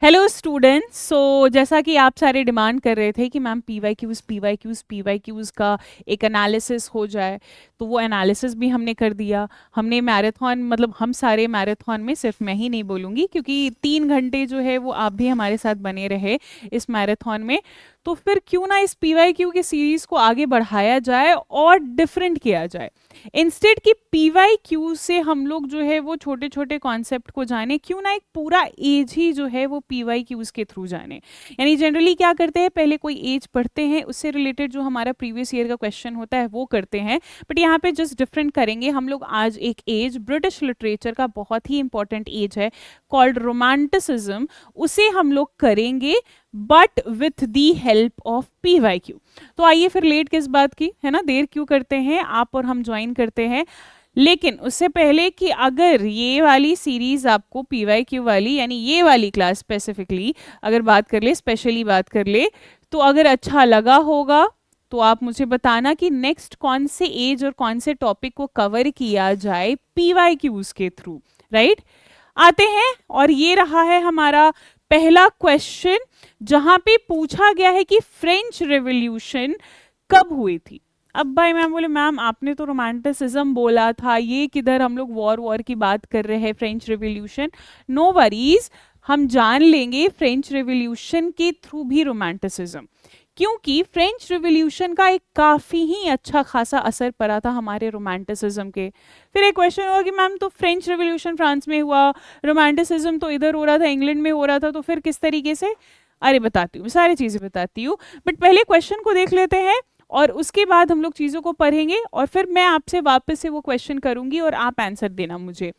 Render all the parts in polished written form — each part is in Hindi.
Hello students. सो जैसा कि आप सारे डिमांड कर रहे थे कि मैम पीवाई क्यूज़ का एक एनालिसिस हो जाए, तो वो एनालिसिस भी हमने कर दिया। हमने मैराथन, मतलब हम सारे मैराथन में, सिर्फ मैं ही नहीं बोलूँगी क्योंकि 3 घंटे जो है वो आप भी हमारे साथ बने रहे इस मैराथन में। तो फिर क्यों ना इस पीवाई क्यू की सीरीज़ को आगे बढ़ाया जाए और डिफरेंट किया जाए। इंस्टेड कि पीवाई क्यू से हम लोग जो है वो छोटे छोटे कॉन्सेप्ट को जाने, क्यों ना एक पूरा एज ही जो है वो पीवाई क्यूज के थ्रू जाने। यानी जनरली क्या करते हैं, पहले कोई एज पढ़ते हैं, उससे रिलेटेड जो हमारा प्रीवियस ईयर का क्वेश्चन होता है वो करते हैं। बट यहाँ पे जस्ट डिफरेंट करेंगे हम लोग। आज एक एज ब्रिटिश लिटरेचर का बहुत ही इंपॉर्टेंट एज है कॉल्ड रोमांटिसिज्म, उसे हम लोग करेंगे but with the help of P Y Q. तो आइए फिर लेट किस बात की, है ना, देर क्यों करते हैं, आप और हम ज्वाइन करते हैं। लेकिन उससे पहले कि अगर ये वाली सीरीज आपको पीवाई क्यू वाली, यानी ये वाली क्लास स्पेसिफिकली अगर बात कर ले, स्पेशली बात कर ले, तो अगर अच्छा लगा होगा तो आप मुझे बताना कि नेक्स्ट कौन से एज और कौन से टॉपिक को कवर किया जाए पीवाई क्यूज के थ्रू, राइट। आते हैं, और ये रहा है हमारा पहला क्वेश्चन, जहां पे पूछा गया है कि फ्रेंच रेवोल्यूशन कब हुई थी। अब भाई मैम बोले, मैम आपने तो रोमांटिसिज्म बोला था, ये किधर हम लोग वॉर की बात कर रहे हैं, फ्रेंच रेवोल्यूशन। नो वरीज, हम जान लेंगे फ्रेंच रेवोल्यूशन के थ्रू भी रोमांटिसिज्म, क्योंकि फ्रेंच रिवॉल्यूशन का एक काफी ही अच्छा खासा असर पड़ा था हमारे रोमांटिसिज्म के। फिर एक क्वेश्चन होगा कि मैम तो फ्रेंच रिवॉल्यूशन फ्रांस में हुआ, रोमांटिसिज्म तो इधर हो रहा था, इंग्लैंड में हो रहा था, तो फिर किस तरीके से। अरे बताती हूँ, सारी चीजें बताती हूँ, बट पहले क्वेश्चन को देख लेते हैं और उसके बाद हम लोग चीजों को पढ़ेंगे और फिर मैं आपसे वापस से वो क्वेश्चन करूंगी और आप आंसर देना मुझे।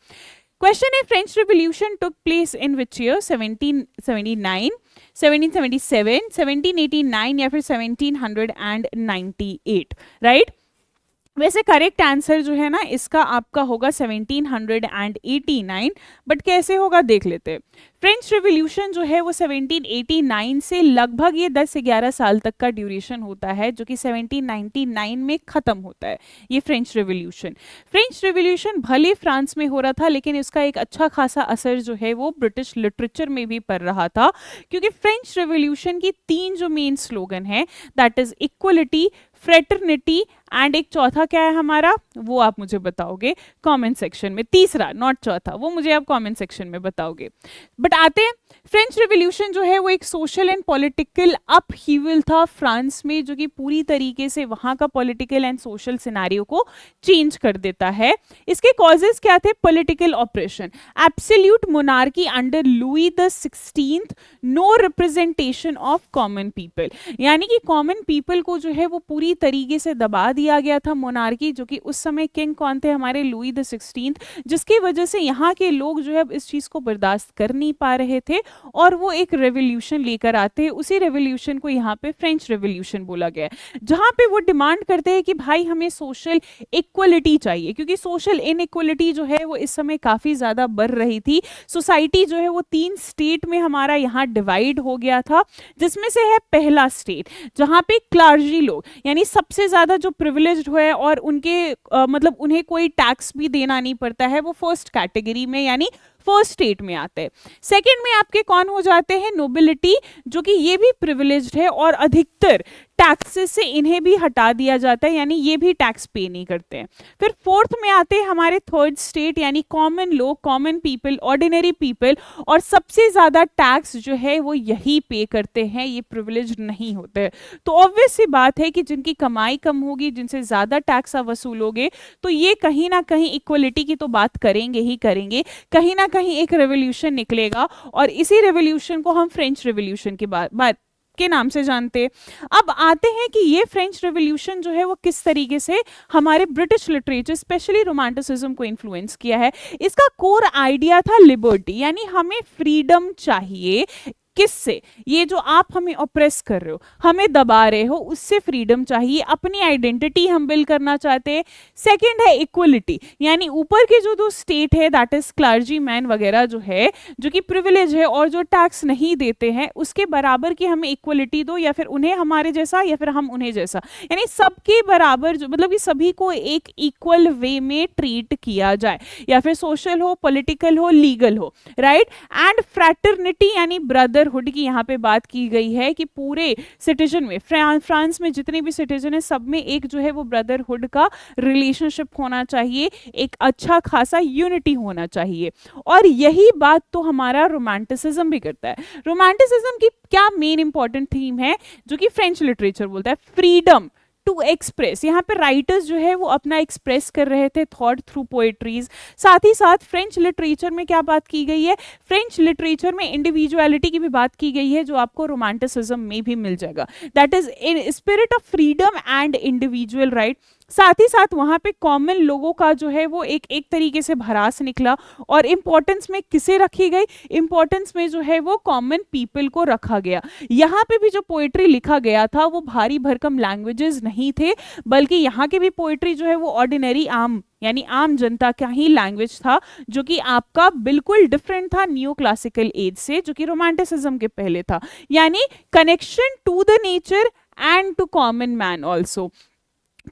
क्वेश्चन है, French revolution took place in which year, 1779, 1777, 1789 या फिर 1798, राइट। वैसे करेक्ट आंसर जो है ना इसका आपका होगा 1789, बट कैसे होगा देख लेते हैं। फ्रेंच रिवॉल्यूशन जो है वो 1789 से लगभग ये 10-11 साल तक का ड्यूरेशन होता है, जो कि 1799 में खत्म होता है ये फ्रेंच रिवॉल्यूशन। फ्रेंच रिवॉल्यूशन भले फ्रांस में हो रहा था, लेकिन इसका एक अच्छा खासा असर जो है वो ब्रिटिश लिटरेचर में भी पड़ रहा था, क्योंकि फ्रेंच रिवॉल्यूशन की 3 जो मेन स्लोगन है, that is equality, fraternity and एक चौथा क्या है हमारा, वो आप मुझे बताओगे कमेंट सेक्शन में। तीसरा, नॉट चौथा, वो मुझे आप कमेंट सेक्शन में बताओगे। बट आते हैं, फ्रेंच रिवॉल्यूशन जो है वो एक सोशल एंड पॉलिटिकल अपहीवल था फ्रांस में, जो कि पूरी तरीके से वहां का पॉलिटिकल एंड सोशल सिनेरियो को चेंज कर देता है। इसके कॉजेस क्या थे, political oppression, absolute monarchy under Louis the 16th, no representation of common people, यानी कि कॉमन पीपल को जो है वो पूरी तरीके से दबा दिया गया था मोनार्की, जो कि उस समय किंग कौन थे, हमारे लुई द 16th, जिसकी वजह से यहाँ के लोग जो है इस चीज को बर्दाश्त कर नहीं पा रहे थे और वो एक रेवोल्यूशन लेकर आते हैं। उसी रेवोल्यूशन को यहाँ पे फ्रेंच रेवोल्यूशन बोला गया है, जहां पे वो डिमांड करते हैं कि भाई हमें सोशल इक्वलिटी चाहिए, क्योंकि सोशल इनइक्वलिटी जो है वो इस समय काफी ज्यादा बढ़ रही थी। सोसाइटी जो है वो 3 स्टेट में हमारा यहाँ डिवाइड हो गया था, जिसमें से है पहला स्टेट जहां पे क्लार्जी लोग, यानी सबसे ज्यादा जो प्रिविलेज्ड हुए और उनके मतलब उन्हें कोई टैक्स भी देना नहीं पड़ता है, वो फर्स्ट कैटेगरी में यानी फर्स्ट स्टेट में आते हैं। सेकंड में आपके कौन हो जाते हैं, नोबिलिटी, जो कि ये भी प्रिविलेज्ड है और अधिकतर टैक्सेस से इन्हें भी हटा दिया जाता है, यानी ये भी टैक्स पे नहीं करते हैं। फिर फोर्थ में आते हैं हमारे थर्ड स्टेट, यानी कॉमन लोग, कॉमन पीपल, ऑर्डिनरी पीपल, और सबसे ज्यादा टैक्स जो है वो यही पे करते हैं, ये प्रिविलेज्ड नहीं होते। तो ऑब्वियस सी बात है कि जिनकी कमाई कम होगी, जिनसे ज्यादा टैक्स आप वसूलोगे, तो ये कहीं ना कहीं इक्वलिटी की तो बात करेंगे ही करेंगे, कहीं ना कहीं एक रेवोल्यूशन निकलेगा, और इसी रेवोल्यूशन को हम फ्रेंच रेवोल्यूशन की बात के नाम से जानते हैं। अब आते हैं कि ये फ्रेंच रेवोल्यूशन जो है वो किस तरीके से हमारे ब्रिटिश लिटरेचर, स्पेशली रोमांटिसिज्म को इन्फ्लुएंस किया है। इसका कोर आइडिया था लिबर्टी, यानी हमें फ्रीडम चाहिए, किससे? ये जो आप हमें ऑप्रेस कर रहे हो, हमें दबा रहे हो, उससे फ्रीडम चाहिए, अपनी आइडेंटिटी हम बिल्ड करना चाहते हैं। सेकंड है इक्वलिटी, यानी ऊपर के जो दो स्टेट है दैट इज क्लर्जी मैन वगैरह जो है, जो कि प्रिविलेज है और जो टैक्स नहीं देते हैं, उसके बराबर की हमें इक्वलिटी दो, या फिर उन्हें हमारे जैसा या फिर हम उन्हें जैसा, यानी सबके बराबर, जो मतलब कि सभी को एक इक्वल वे में ट्रीट किया जाए, या फिर सोशल हो, पॉलिटिकल हो, लीगल हो, राइट। एंड फ्रैटर्निटी यानी ब्रदरहुड की यहाँ पे बात की गई है कि पूरे सिटीजन में, फ्रांस में जितने भी सिटीजन है सब में एक जो है वो ब्रदरहुड का रिलेशनशिप होना चाहिए, एक अच्छा खासा यूनिटी होना चाहिए। और यही बात तो हमारा रोमांटिसिज्म भी करता है। रोमांटिसिज्म की क्या मेन इंपॉर्टेंट थीम है जो कि फ्रेंच लिटरेचर बोलता है? Freedom to express. यहाँ पे राइटर्स जो है वो अपना एक्सप्रेस कर रहे थे थॉट थ्रू पोएट्रीज। साथ ही साथ फ्रेंच लिटरेचर में क्या बात की गई है? फ्रेंच लिटरेचर में इंडिविजुअलिटी की भी बात की गई है, जो आपको रोमांटिसिज्म में भी मिल जाएगा, that is in spirit of freedom and individual right. साथ ही साथ वहां पे कॉमन लोगों का जो है वो एक तरीके से भरास निकला, और इंपॉर्टेंस में किसे रखी गई? इंपॉर्टेंस में जो है वो कॉमन पीपल को रखा गया। यहाँ पे भी जो पोएट्री लिखा गया था वो भारी भरकम लैंग्वेजेस नहीं थे, बल्कि यहाँ के भी पोएट्री जो है वो ऑर्डिनरी आम यानी आम जनता का ही लैंग्वेज था, जो कि आपका बिल्कुल डिफरेंट था न्यू क्लासिकल एज से, जो कि रोमांटिसिज्म के पहले था। यानी connection to the nature and to common man also.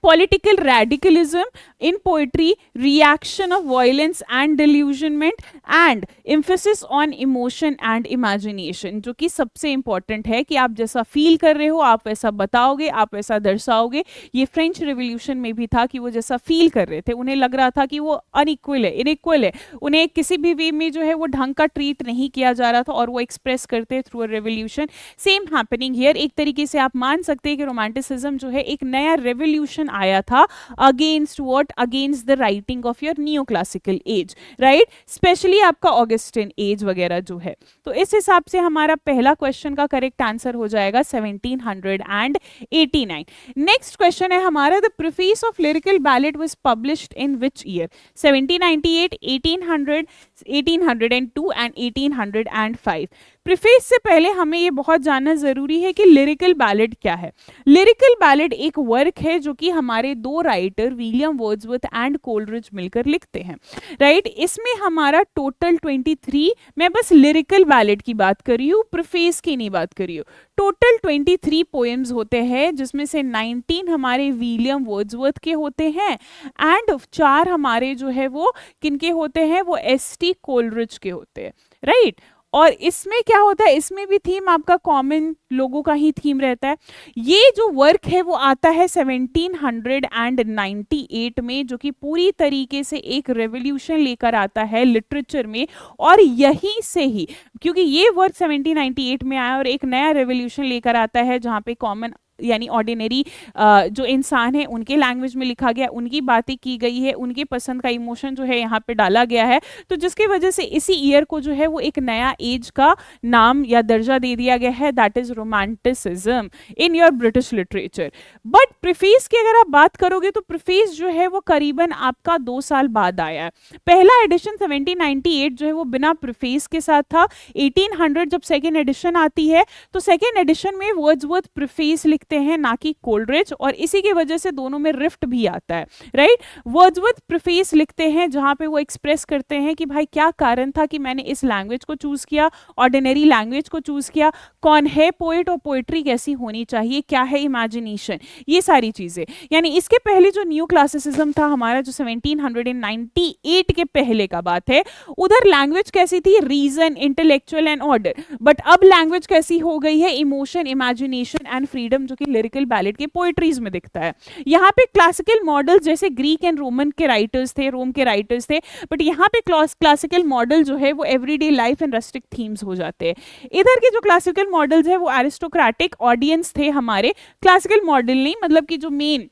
Political radicalism in poetry, reaction of violence and delusionment, and emphasis on emotion and imagination, जो कि सबसे इंपॉर्टेंट है कि आप जैसा फील कर रहे हो आप वैसा बताओगे, आप वैसा दर्शाओगे। ये फ्रेंच रिवॉल्यूशन में भी था कि वो जैसा फील कर रहे थे, उन्हें लग रहा था कि वो अनइक्वल है, इनइक्वल है, उन्हें किसी भी वे में जो है वो ढंग का ट्रीट नहीं किया जा रहा था, और वो एक्सप्रेस करते through a revolution. Same happening here. एक तरीके से आप मान सकते हैं कि रोमांटिसिज्म जो है एक नया रेवोल्यूशन आया था against what? Against the writing of your new classical as, right. Specially आपका ऑगस्टिन एज वगैरह जो है। तो इस हिसाब से हमारा पहला क्वेश्चन का करेक्ट आंसर हो जाएगा 1789। नेक्स्ट क्वेश्चन है हमारा, the preface of lyrical ballad was published in which year? 1798, 1800, 1802 and 1805। Preface से पहले हमें ये बहुत जानना जरूरी है कि लिरिकल बैलेड क्या है। लिरिकल बैलेड एक वर्क है जो कि हमारे दो writer William Wordsworth and Coleridge मिलकर लिखते हैं, राइट। इसमें हमारा टोटल 23, मैं बस लिरिकल बैलेड की बात कर रही हूँ, प्रीफेस की नहीं बात कर रही हूँ। टोटल 23 पोएम्स होते हैं, जिसमें से 19 हमारे विलियम वर्ड्सवर्थ के होते हैं, एंड 4 हमारे जो है वो किनके होते हैं? वो एस.टी. कोलरिज के होते हैं, राइट। और इसमें क्या होता है? इसमें भी थीम आपका कॉमन लोगों का ही थीम रहता है। ये जो वर्क है वो आता है 1798 में, जो कि पूरी तरीके से एक रेवोल्यूशन लेकर आता है लिटरेचर में। और यहीं से ही, क्योंकि ये वर्क 1798 में आया और एक नया रेवोल्यूशन लेकर आता है, जहाँ पे कॉमन यानी ऑर्डिनरी जो इंसान है उनके लैंग्वेज में लिखा गया, उनकी बातें की गई है, उनके पसंद का इमोशन जो है यहाँ पे डाला गया है। तो जिसकी वजह से इसी ईयर को जो है वो एक नया एज का नाम या दर्जा दे दिया गया है, that is romanticism in your British literature. But preface की अगर आप बात करोगे तो प्रीफेस जो है वो करीबन आपका 2 साल बाद आया है। पहला एडिशन 1798 जो है वो बिना प्रीफेस के साथ था। 1800 जब सेकेंड एडिशन आती है तो सेकेंड एडिशन में वर्ड्सवर्थ प्रीफेस लिखते हैं, ना कि कोलरिज, और इसी की वजह से दोनों में रिफ्ट भी आता है, राइट। वर्ड्सवर्थ प्रीफेस लिखते हैं जहां पे वो एक्सप्रेस करते हैं कि भाई क्या कारण था कि मैंने इस लैंग्वेज को चूज किया, ऑर्डिनरी लैंग्वेज को चूज किया, कौन है पोएट और पोएट्री कैसी होनी चाहिए, क्या है इमेजिनेशन, ये सारी चीजें। यानी इसके पहले जो न्यू क्लासिसिज्म था हमारा, जो 1798 के पहले का बात है, उधर लैंग्वेज कैसी थी? Reason, intellectual and order. But अब लैंग्वेज कैसी हो गई है? इमोशन, इमेजिनेशन एंड फ्रीडम, जो कि लिरिकल बैलेड के पोएट्रीज में दिखता है। यहाँ पे क्लासिकल मॉडल जैसे ग्रीक एंड रोमन के राइटर्स थे, रोम के राइटर्स थे, बट यहाँ पे क्लासिकल मॉडल जो है वो everyday life and rustic themes हो जाते हैं। इधर के जो क्लासिकल मॉडल्स है वो एरिस्टोक्रेटिक ऑडियंस थे हमारे, क्लासिकल मॉडल नहीं, मतलब कि जो मेन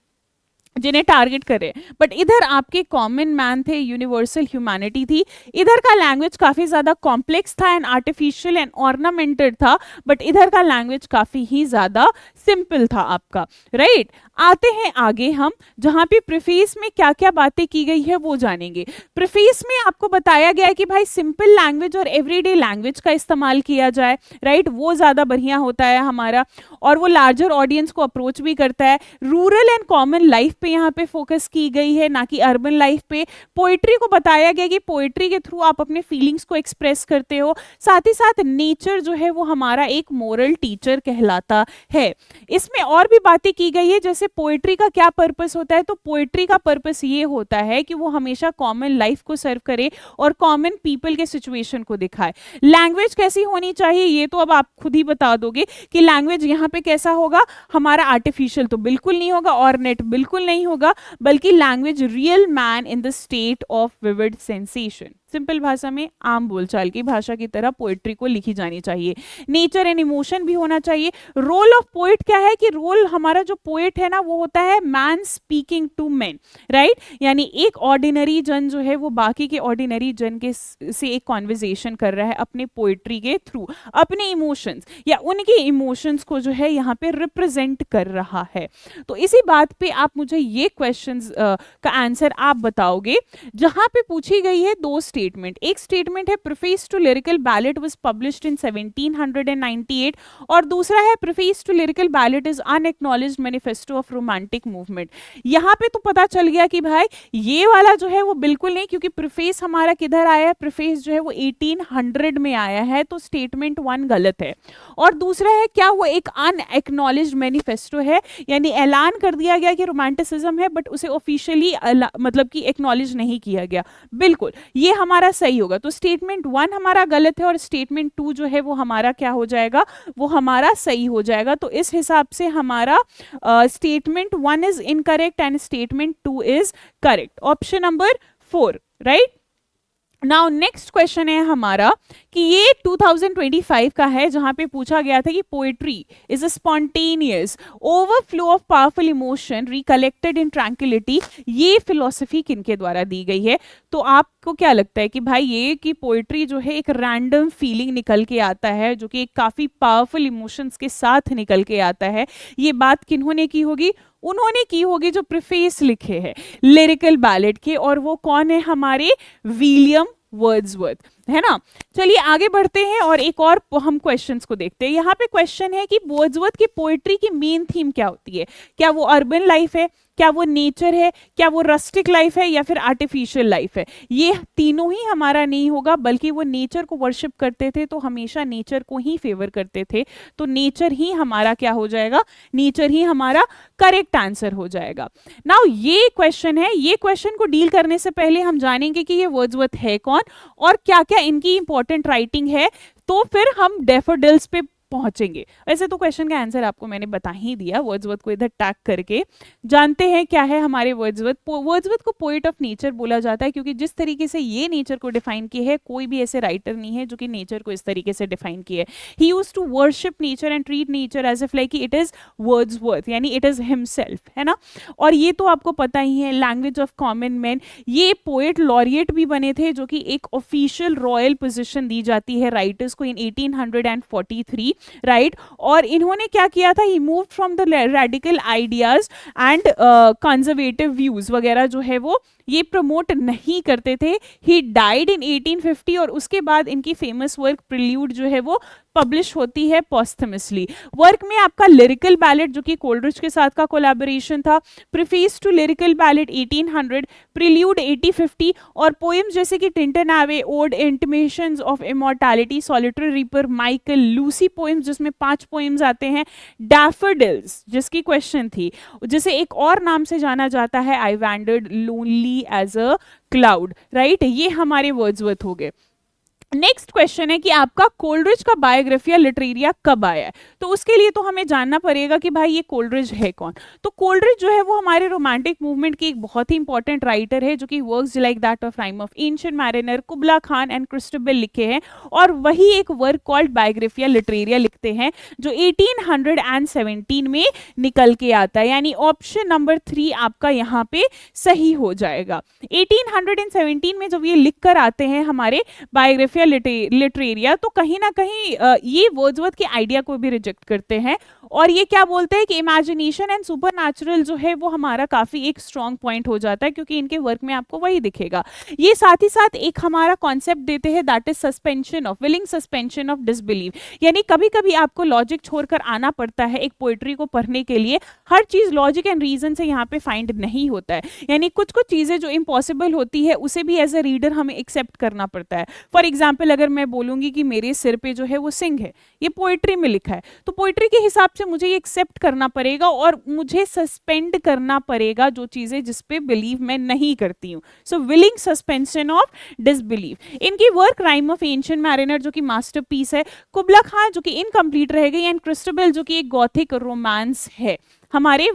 जिन्हें टारगेट करे, बट इधर आपके कॉमन मैन थे, यूनिवर्सल ह्यूमैनिटी थी। इधर का लैंग्वेज काफी ज्यादा कॉम्प्लेक्स था एंड आर्टिफिशियल एंड ऑर्नामेंटेड था, बट इधर का लैंग्वेज काफी ही ज्यादा सिंपल था आपका, राइट। आते हैं आगे हम, जहां पे प्रीफेस में क्या क्या बातें की गई है वो जानेंगे। प्रीफेस में आपको बताया गया है कि भाई सिंपल लैंग्वेज और एवरीडे लैंग्वेज का इस्तेमाल किया जाए, राइट, वो ज्यादा बढ़िया होता है हमारा, और वो लार्जर ऑडियंस को अप्रोच भी करता है। रूरल एंड कॉमन लाइफ पे यहाँ पे फोकस की गई है, ना कि अर्बन लाइफ पे। पोइट्री को बताया गया कि पोइट्री के थ्रू आप अपने फीलिंग्स को एक्सप्रेस करते हो। साथ ही साथ नेचर जो है वो हमारा एक मोरल टीचर कहलाता है। इसमें और भी बातें की गई है, जैसे पोइट्री का क्या पर्पस होता है, तो पोइट्री का पर्पस ये होता है कि वो हमेशा कॉमन लाइफ को सर्व करे और कॉमन पीपल के सिचुएशन को दिखाए। लैंग्वेज कैसी होनी चाहिए ये तो अब आप खुद ही बता दोगे कि लैंग्वेज यहाँ पे कैसा होगा, हमारा आर्टिफिशियल तो बिल्कुल नहीं होगा और नेट बिल्कुल नहीं होगा, बल्कि language real man in the state of vivid sensation. Simple भाषा में, आम बोलचाल की भाषा की तरह पोएट्री को लिखी जानी चाहिए। नेचर एंड इमोशन भी होना चाहिए। रोल ऑफ पोएट क्या है कि रोल हमारा जो पोएट है ना वो होता है man speaking to man, right. यानी एक ऑर्डिनरी जन जो है वो बाकी के ऑर्डिनरी जन के से एक कॉन्वर्जेशन कर रहा है अपने पोएट्री के थ्रू, अपने इमोशंस या उनके इमोशंस को जो है यहाँ पे रिप्रेजेंट कर रहा है। तो इसी बात पे आप मुझे ये क्वेश्चंस का आंसर आप बताओगे, जहां पे पूछी गई है दो स्टेटमेंट। एक स्टेटमेंट है Preface to Lyrical Ballad was published in 1798 और दूसरा है Preface to Lyrical Ballad is unacknowledged manifesto of romantic movement. यहाँ पे तो पता चल गया कि भाई ये वाला जो है वो बिल्कुल नहीं, क्योंकि प्रीफेस हमारा किधर आया है, प्रीफेस जो है वो 1800 में आया है, तो स्टेटमेंट 1 गलत है। और दूसरा है क्या, वो एक अनएक्नॉलेज्ड मैनिफेस्टो है, यानी ऐलान कर दिया गया कि रोमांटिसिज्म है बट उसे ऑफिशियली मतलब कि एक्नॉलेज नहीं किया गया। बिल्कुल ये हमारा सही होगा। तो स्टेटमेंट 1 हमारा गलत है और स्टेटमेंट 2 जो है वो हमारा क्या हो जाएगा, वो हमारा सही हो जाएगा। तो इस हिसाब से हमारा statement 1 is incorrect and statement 2 is correct. Option number 4, right. Now next question है हमारा कि ये 2025 का है, जहां पे पूछा गया था कि poetry is a spontaneous overflow of powerful emotion recollected in tranquillity. ये फिलॉसफी किनके द्वारा दी गई है? तो आपको क्या लगता है कि भाई ये कि पोएट्री जो है एक रैंडम फीलिंग निकल के आता है, जो कि एक काफी पावरफुल इमोशंस के साथ निकल के आता है, ये बात किन्होंने की होगी? उन्होंने की होगी जो प्रीफेस लिखे हैं लिरिकल बैलेट के, और वो कौन है? हमारे विलियम वर्ड्सवर्थ, है ना। चलिए आगे बढ़ते हैं और एक और हम क्वेश्चंस को देखते हैं। यहाँ पे क्वेश्चन है कि वर्ड्सवर्थ की पोएट्री की मेन थीम क्या होती है? क्या वो अर्बन लाइफ है, क्या वो नेचर है, क्या वो रस्टिक लाइफ है, या फिर आर्टिफिशियल लाइफ है? ये तीनों ही हमारा नहीं होगा, बल्कि वो नेचर को वर्शिप करते थे, तो हमेशा नेचर को ही फेवर करते थे, तो नेचर ही हमारा क्या हो जाएगा? नेचर ही हमारा करेक्ट आंसर हो जाएगा। नाउ ये क्वेश्चन है, ये क्वेश्चन को डील करने से पहले हम जानेंगे कि ये वर्ड्सवर्थ है कौन और क्या क्या इनकी इंपॉर्टेंट राइटिंग है, तो फिर हम डैफोडिल्स पे पहुंचेंगे। वैसे तो क्वेश्चन का आंसर आपको मैंने बता ही दिया, वर्ड्सवर्थ को इधर टैग करके। जानते हैं क्या है हमारे वर्ड्सवर्थ? वर्ड्सवर्थ को पोएट ऑफ नेचर बोला जाता है, क्योंकि जिस तरीके से ये नेचर को डिफाइन किया है, कोई भी ऐसे राइटर नहीं है जो कि नेचर को इस तरीके से डिफाइन किया है। He used to worship nature and treat nature as if like it is Wordsworth, यानी इट इज हिमसेल्फ, है ना। और ये तो आपको पता ही है, लैंग्वेज ऑफ कॉमन मैन, ये पोएट लॉरिएट भी बने थे, जो कि एक ऑफिशियल रॉयल पोजीशन दी जाती है राइटर्स को इन 1843, राइट। और इन्होंने क्या किया था? He moved from the radical ideas and conservative views वगैरह जो है वो ये प्रमोट नहीं करते थे। ही डाइड इन 1850 और उसके बाद इनकी फेमस वर्क प्रिल्यूड जो है वो पब्लिश होती है पोस्टमसली। वर्क में आपका लिरिकल बैलेट जो कि कोलरिज के साथ का कोलैबोरेशन था, Preface to Lyrical Ballad 1800, Prelude 1850 और पोएम्स जैसे कि Tintern Abbey, Ode, Intimations of Immortality, Solitary Reaper, Michael, Lucy poems जिसमें 5 पोएम्स आते हैं, डैफोडिल्स जिसकी क्वेश्चन थी, जिसे एक और नाम से जाना जाता है I wandered lonely as a cloud, right. ये हमारे वर्ड्सवर्थ हो गए। नेक्स्ट क्वेश्चन है कि आपका कोलरिज का बायोग्राफिया लिटरेरिया कब आया है, तो उसके लिए तो हमें जानना पड़ेगा कि भाई ये कोलरिज है कौन। तो कोलरिज जो है वो हमारे रोमांटिक मूवमेंट की एक बहुत ही इंपॉर्टेंट राइटर है, जो कि works like that of rhyme of ancient mariner, कुबला Khan and Cristobal लिखे हैं, और वही एक वर्क कॉल्ड बायोग्राफिया लिटरेरिया लिखते हैं जो 1817 में निकल के आता है, यानी ऑप्शन नंबर 3 आपका यहाँ पे सही हो जाएगा। 1817 में जब ये लिख कर आते हैं हमारे बायोग्राफिया लिटरेरिया, तो कहीं ना कहीं ये वर्ड्सवर्थ के आइडिया को भी रिजेक्ट करते हैं, और ये क्या बोलते हैं कि इमेजिनेशन एंड सुपरनैचुरल जो है वो हमारा काफी एक स्ट्रॉन्ग पॉइंट हो जाता है, क्योंकि इनके वर्क में आपको वही दिखेगा। ये साथ ही साथ एक हमारा कॉन्सेप्ट देते हैं, that is suspension of willing suspension of disbelieve, यानी कभी कभी आपको लॉजिक छोड़कर आना पड़ता है एक पोइट्री को पढ़ने के लिए, हर चीज लॉजिक एंड रीजन से यहाँ पे फाइंड नहीं होता है, यानी कुछ कुछ चीजें जो इम्पॉसिबल होती है उसे भी एज अ रीडर हमें एक्सेप्ट करना पड़ता है। फॉर एग्जाम्पल अगर मैं बोलूंगी कि मेरे सिर पे जो है वो सिंह है, ये पोइट्री में लिखा है, तो पोइट्री के हिसाब से मुझे ये एक्सेप्ट करना पड़ेगा और मुझे सस्पेंड करना पड़ेगा जो चीजें जिस पे बिलीव मैं नहीं करती हूँ। सो विलिंग सस्पेंशन ऑफ डिसबिलीव। इनकी work rhyme of ancient mariner जो कि मास्टरपीस है, कुबला खान जो कि इनकम्प्लीट रह गई, एंड क्रिस्टोबल जो कि एक गॉथिक रोमांस है हमारे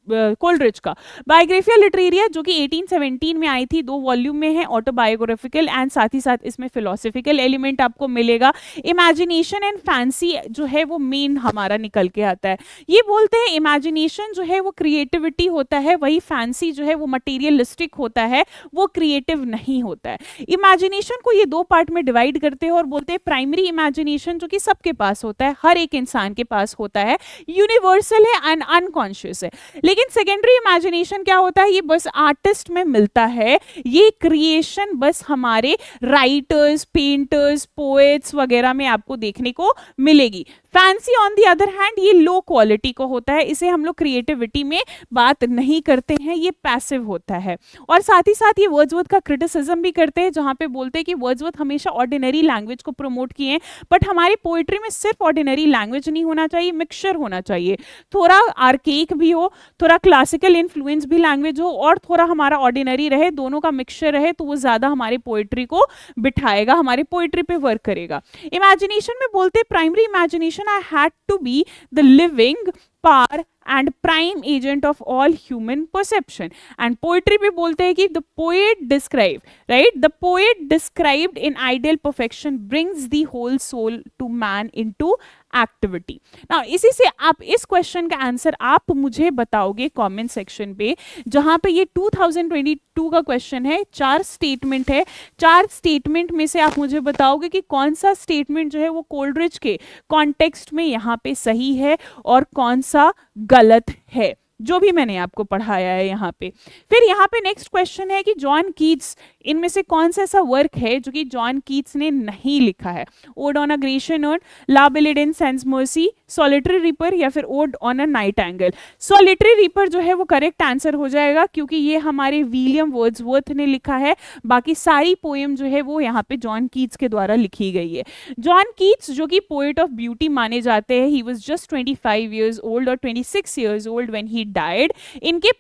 कोलरिज का। बायोग्राफिया लिटरेरिया जो कि 1817 में आई थी, 2 वॉल्यूम में है, ऑटोबायोग्राफिकल एंड साथ ही साथ इसमें फिलोसफिकल एलिमेंट आपको मिलेगा। इमेजिनेशन एंड फैंसी जो है वो मेन हमारा निकल के आता है। ये बोलते हैं इमेजिनेशन जो है वो क्रिएटिविटी होता है, वही फैंसी जो है वो मटेरियलिस्टिक होता है, वो क्रिएटिव नहीं होता है। इमेजिनेशन को ये 2 पार्ट में डिवाइड करते हैं और बोलते हैं प्राइमरी इमेजिनेशन जो कि सबके पास होता है, हर एक इंसान के पास होता है, यूनिवर्सल है एंड अनकॉन्शियस है। लेकिन सेकेंडरी इमेजिनेशन क्या होता है, ये बस आर्टिस्ट में मिलता है, ये क्रिएशन बस हमारे राइटर्स, पेंटर्स, पोएट्स वगैरह में आपको देखने को मिलेगी। Fancy on the other hand ये लो क्वालिटी को होता है, इसे हम लोग क्रिएटिविटी में बात नहीं करते हैं, ये पैसिव होता है। और साथ ही साथ ये वर्ड्सवर्थ का क्रिटिसिज्म भी करते हैं, जहां पे बोलते हैं कि वर्ड्सवर्थ हमेशा ऑर्डिनरी लैंग्वेज को प्रमोट किए हैं, बट हमारी पोइट्री में सिर्फ ऑर्डिनरी लैंग्वेज नहीं होना चाहिए, मिक्सचर होना चाहिए, थोड़ा आर्केक भी हो, थोड़ा क्लासिकल इन्फ्लुएंस भी लैंग्वेज हो, और थोड़ा हमारा ऑर्डिनरी रहे, दोनों का मिक्सचर रहे, तो वो ज्यादा हमारी पोइट्री को बिठाएगा, हमारी पोइट्री पे वर्क करेगा। इमेजिनेशन में बोलते हैं primary imagination I had to be the living power and prime agent of all human perception. And poetry में बोलते हैं कि the poet described, right? The poet described in ideal perfection brings the whole soul to man into activity. Now इसी से आप इस क्वेश्चन का आंसर आप मुझे बताओगे कमेंट सेक्शन पे, जहां पे ये 2022 का क्वेश्चन है, 4 स्टेटमेंट है, 4 स्टेटमेंट में से आप मुझे बताओगे कि कौन सा स्टेटमेंट जो है वो कोलरिज के कॉन्टेक्स्ट में यहाँ पे सही है और कौन सा गलत है, जो भी मैंने आपको पढ़ाया है यहाँ पे। फिर यहाँ पे नेक्स्ट क्वेश्चन है कि जॉन कीट्स, इनमें से कौन सा ऐसा वर्क है जो कि जॉन कीट्स ने नहीं लिखा है? Ode on a Grecian Urn, ला बिलिड इन सेंस मर्सी, सॉलिटरी रीपर, या फिर Ode on a Nightingale. Solitary Reaper जो है वो करेक्ट आंसर हो जाएगा, क्योंकि ये हमारे विलियम वर्ड्सवर्थ ने लिखा है, बाकी सारी पोएम जो है वो यहाँ पे जॉन कीट्स के द्वारा लिखी गई है। जॉन कीट्स जो कि पोएट ऑफ ब्यूटी माने जाते हैं, he was just 25 years old और 26 years old when he died। इनके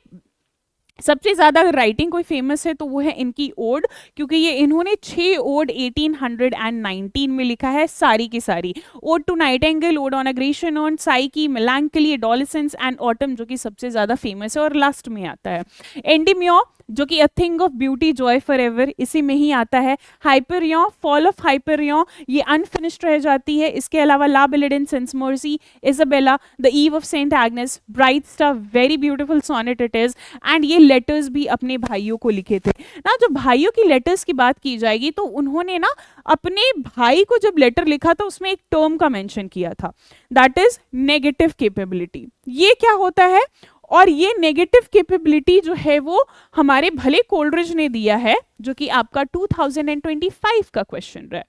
सबसे ज्यादा राइटिंग कोई फेमस है तो वो है इनकी ओड, क्योंकि ये इन्होंने 6 ओड 1819 में लिखा है, सारी की सारी। Ode to Nightingale, Ode on a Grecian Urn, Psyche, Melancholy, adolescence and Autumn जो कि सबसे ज्यादा फेमस है और लास्ट में आता है। एंडिम्यो जो कि a thing of beauty joy for ever, इसी में ही आता है। हाइपरियन, फॉल ऑफ हाइपरियन, ये अनफिनिश्ड रह जाती है। इसके अलावा ला बिलिड इन सेंस मर्सी, Isabella, the Eve of Saint Agnes, Bright Star, very beautiful sonnet it is. And ये लेटर्स भी अपने भाइयों को लिखे थे ना। जो भाइयों की लेटर्स की बात की जाएगी तो उन्होंने ना अपने भाई को जब लेटर लिखा तो उसमें एक टर्म का मेंशन किया था, दैट इज नेगेटिव कैपेबिलिटी। ये क्या होता है, और ये नेगेटिव कैपेबिलिटी जो है वो हमारे भले कोलरिज ने दिया है, जो कि आपका 2025 का क्वेश्चन रहा है,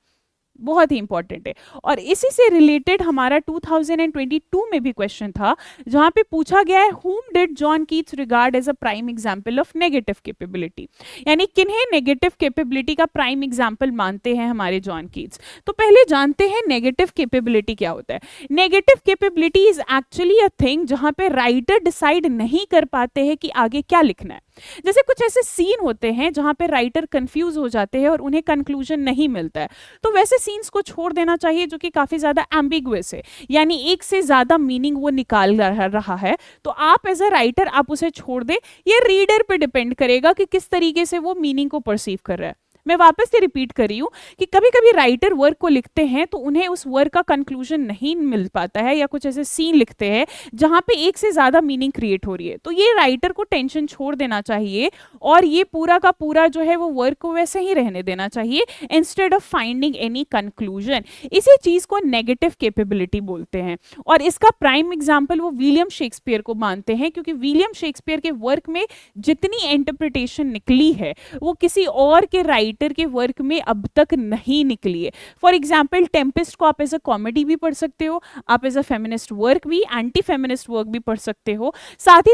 बहुत ही इंपॉर्टेंट है। और इसी से रिलेटेड हमारा 2022 में भी क्वेश्चन था, जहां पे पूछा गया है whom did John Keats regard as a prime example of negative capability, यानी किन्हें नेगेटिव कैपेबिलिटी का प्राइम एग्जाम्पल मानते हैं हमारे जॉन कीट्स। तो पहले जानते हैं नेगेटिव कैपेबिलिटी क्या होता है। Negative capability is actually a thing जहां पे राइटर डिसाइड नहीं कर पाते हैं कि आगे क्या लिखना है। जैसे कुछ ऐसे सीन होते हैं जहां पे राइटर कंफ्यूज हो जाते हैं और उन्हें कंक्लूजन नहीं मिलता है, तो वैसे सीन्स को छोड़ देना चाहिए जो कि काफी ज्यादा एम्बिगुअस है, यानी एक से ज्यादा मीनिंग वो निकाल रहा है। तो आप एज अ राइटर आप उसे छोड़ दे, ये रीडर पे डिपेंड करेगा कि किस तरीके से वो मीनिंग को परसीव कर रहा है। मैं वापस से रिपीट कर रही हूँ कि कभी कभी राइटर वर्क को लिखते हैं तो उन्हें उस वर्क का कंक्लूजन नहीं मिल पाता है, या कुछ ऐसे सीन लिखते हैं जहां पे एक से ज्यादा मीनिंग क्रिएट हो रही है, तो ये राइटर को टेंशन छोड़ देना चाहिए और ये पूरा का पूरा जो है वो वर्क को वैसे ही रहने देना चाहिए instead of finding any conclusion. इसी चीज को नेगेटिव कैपेबिलिटी बोलते हैं, और इसका प्राइम एग्जाम्पल वो विलियम शेक्सपियर को मानते हैं, क्योंकि विलियम शेक्सपियर के वर्क में जितनी इंटरप्रिटेशन निकली है वो किसी और के राइटर के वर्क में अब तक नहीं निकली है। फॉर एग्जाम्पल टेम्पेस्ट को आप एज अ कॉमेडी भी पढ़ सकते हो, आप एज अ फेमिनिस्ट वर्क भी, एंटी फेमिनिस्ट वर्क भी पढ़ सकते हो, साथ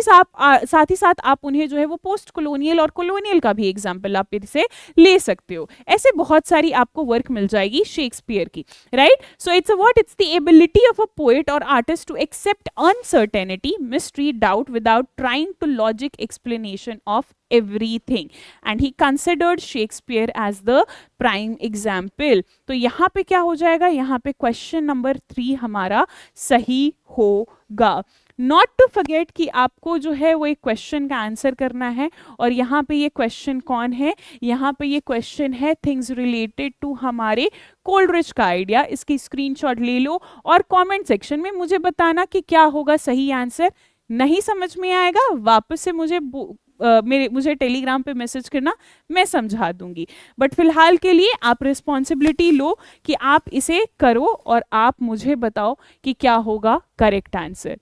ही साथ आप उन्हें जो है वो पोस्ट कॉलोनियल और कॉलोनियल का भी एग्जाम्पल आप इसे ले सकते हो। ऐसे बहुत सारी आपको वर्क मिल जाएगी शेक्सपियर की, right. So it's what, it's the ability of a poet और artist to accept uncertainty, mystery, doubt without trying to logic explanation of everything, and he considered Shakespeare as the prime example। तो यहाँ पे क्या हो जाएगा, यहाँ पे क्वेश्चन नंबर 3 हमारा सही होगा। नॉट टू फॉरगेट कि आपको जो है वो एक क्वेश्चन का आंसर करना है, और यहाँ पे ये क्वेश्चन कौन है, यहाँ पे ये क्वेश्चन है थिंग्स रिलेटेड टू हमारे कोल्ड्रिच का आइडिया। इसकी स्क्रीनशॉट ले लो और कमेंट सेक्शन में मुझे बताना कि क्या होगा सही आंसर। नहीं समझ में आएगा वापस से मुझे टेलीग्राम पे मैसेज करना, मैं समझा दूंगी। बट फिलहाल के लिए आप रिस्पॉन्सिबिलिटी लो कि आप इसे करो और आप मुझे बताओ कि क्या होगा करेक्ट आंसर।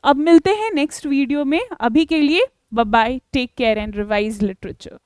अब मिलते हैं नेक्स्ट वीडियो में, अभी के लिए bye bye, take care and revise literature.